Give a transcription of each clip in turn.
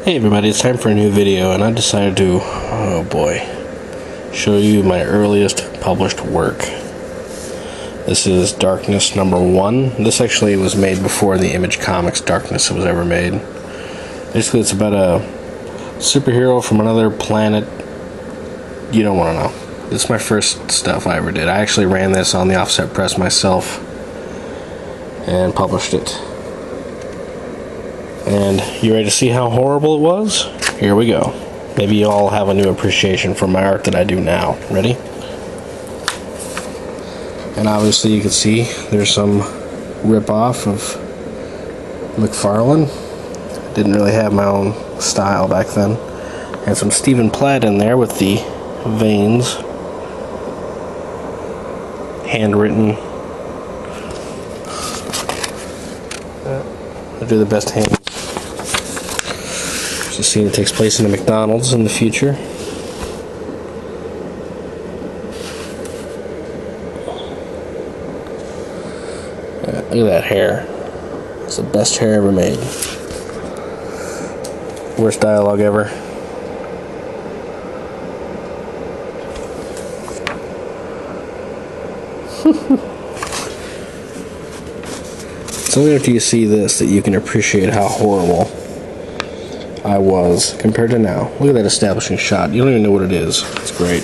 Hey everybody, it's time for a new video, and I decided to, oh boy, show you my earliest published work. This is Darkness #1. This actually was made before the Image Comics Darkness was ever made. Basically, it's about a superhero from another planet. You don't want to know. This is my first stuff I ever did. I actually ran this on the offset press myself and published it. And you ready to see how horrible it was? Here we go. Maybe you all have a new appreciation for my art that I do now. Ready? And obviously you can see there's some rip-off of McFarlane. Didn't really have my own style back then. And some Stephen Platt in there with the veins. Handwritten. I do the best hand. The scene takes place in a McDonald's in the future. Look at that hair. It's the best hair ever made. Worst dialogue ever. It's only after you see this that you can appreciate how horrible I was compared to now. Look at that establishing shot. You don't even know what it is. It's great.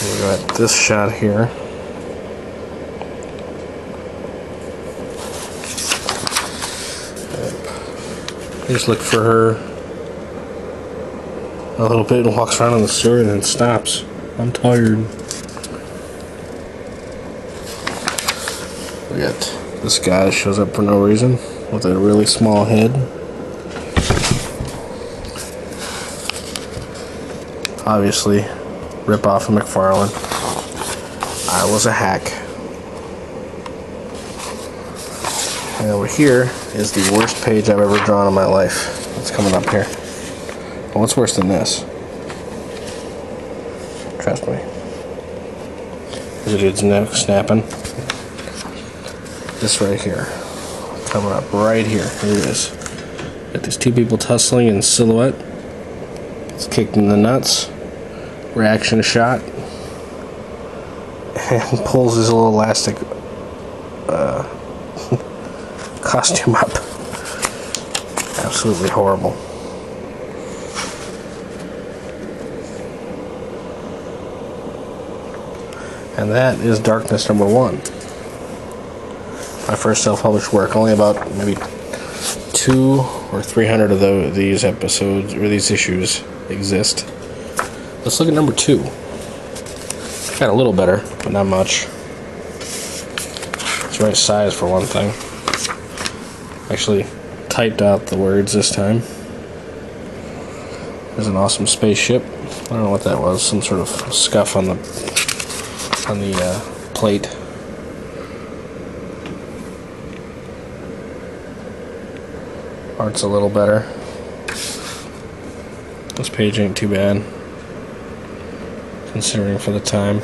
We got this shot here. I just look for her a little bit and walks around in the sewer and then stops. I'm tired. We got this guy that shows up for no reason with a really small head. Obviously, rip off of McFarlane. I was a hack. And over here is the worst page I've ever drawn in my life. It's coming up here. But what's worse than this? Trust me. There's a dude's neck snapping. This right here, coming up right here. Here it is. Got these two people tussling in silhouette. It's kicked in the nuts. Reaction shot. And pulls his little elastic costume up. Absolutely horrible. And that is Darkness #1. My first self-published work. Only about maybe 200 or 300 of these episodes or these issues exist. Let's look at #2. Got a little better, but not much. It's the right size for one thing. Actually typed out the words this time. There's an awesome spaceship. I don't know what that was. Some sort of scuff on the plate. Art's a little better. This page ain't too bad, considering for the time.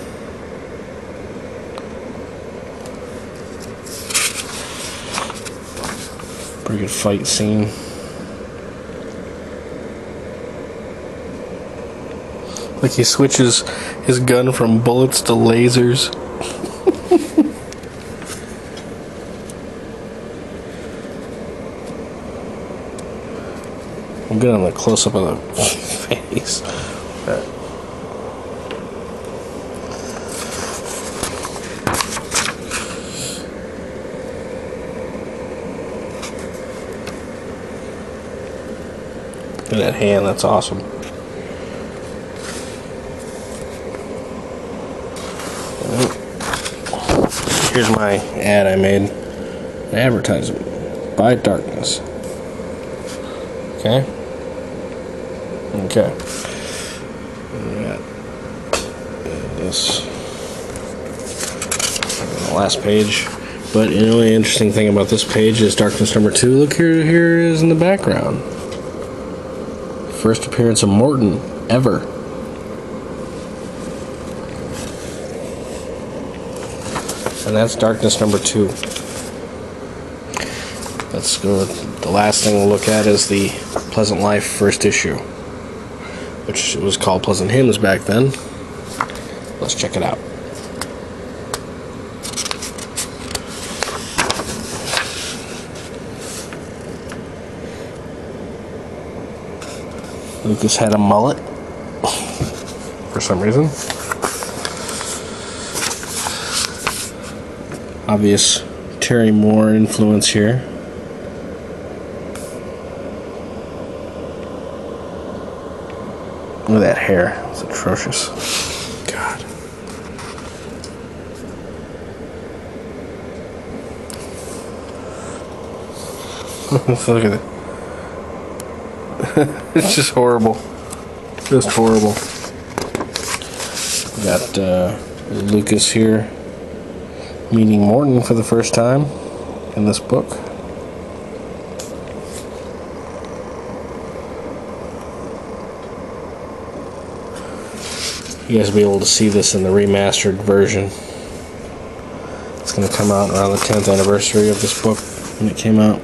Pretty good fight scene. Like he switches his gun from bullets to lasers. I'm getting a close-up of the face. Look at that hand, that's awesome. Here's my ad I made. An advertisement. Buy Darkness. Okay? Okay. We got this on the last page. But the only interesting thing about this page is Darkness #2. Look here it is in the background. First appearance of Morton ever. And that's Darkness number 2. Let's go. The last thing we'll look at is the Pleasant Life first issue, which was called Pleasant Hymns back then. Let's check it out. Lucas had a mullet for some reason. Obvious Terry Moore influence here. Look at that hair. It's atrocious. God. Look at it. It's just horrible. Just horrible. We got Lucas here meeting Morton for the first time in this book. You guys will be able to see this in the remastered version. It's going to come out around the 10th anniversary of this book when it came out.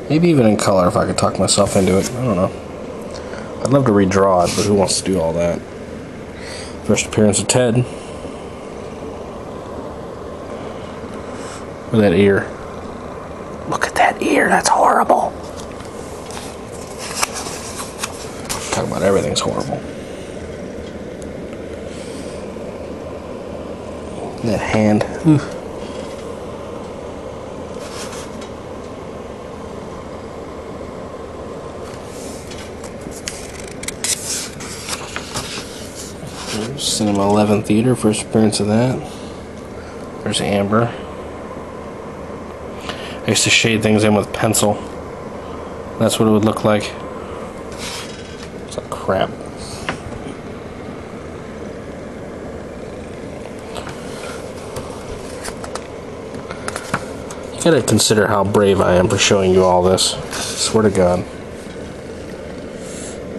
Maybe even in color if I could talk myself into it. I don't know. I'd love to redraw it, but who wants to do all that? First appearance of Ted. Look at that ear. Look at that ear. That's horrible. Talking about everything's horrible. That hand. Ooh. Cinema 11 Theater, first appearance of that. There's Amber. I used to shade things in with pencil. That's what it would look like. It's like crap. You gotta consider how brave I am for showing you all this. I swear to God. I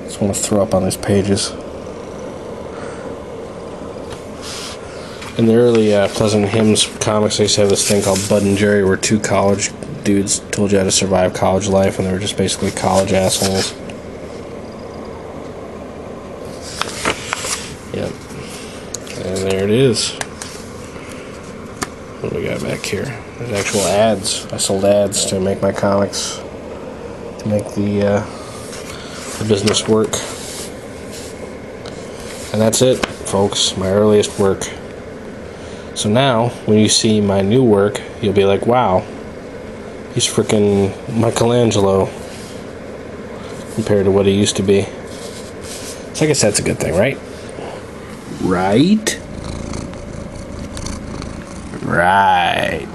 just want to throw up on these pages. In the early Pleasant Hymns comics, they used to have this thing called Bud and Jerry, where two college dudes told you how to survive college life, and they were just basically college assholes. Yep. And there it is. What do we got back here? There's actual ads. I sold ads to make my comics, to make the business work. And that's it, folks. My earliest work. So now, when you see my new work, you'll be like, wow, he's freaking Michelangelo compared to what he used to be. So I guess that's a good thing, right? Right? Right.